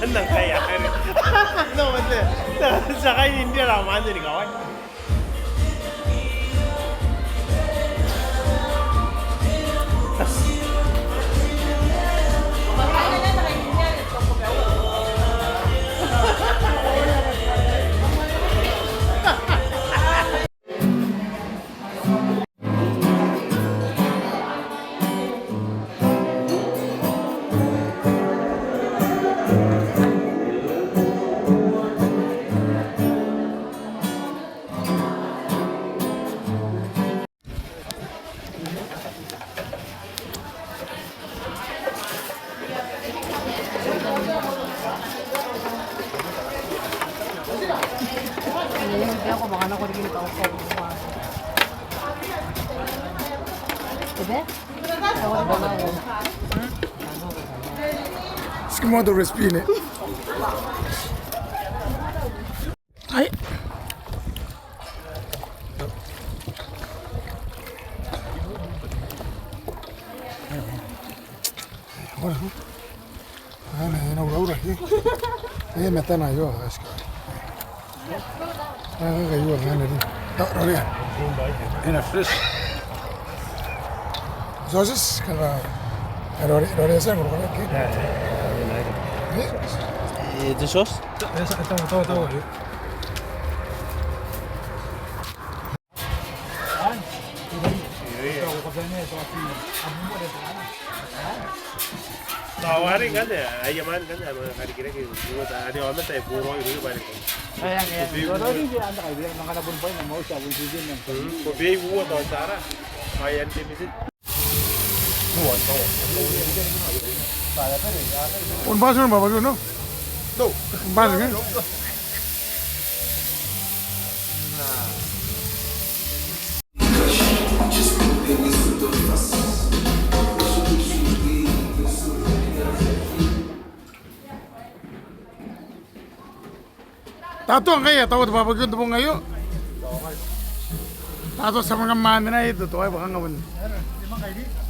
Nang kaya no mate sakay hindi lang mande ni kawan Scumoso respine. Ay. Ahora. Ana ura aquí. Me están ayuda, es que. Que ayuda, Roria. ina fresh Sauces kala Roria sen por aquí. de sos Todo. tawarin kan ya ayaman kan ya hari kira gitu ada orang tak puro itu balik Ayan. Pero rin siya anda kayo, mga kanabon pa yun, mau siya, bunsigin yan. Kobe buat tahu cara mayan temisin Un paso en Babalu, ¿no? Tuh, kembali kan? Tato ang kaya, tawa papagyan mo ngayon. Tato sa mga mana na ito, to ay baka ngayon. Limang kayo di?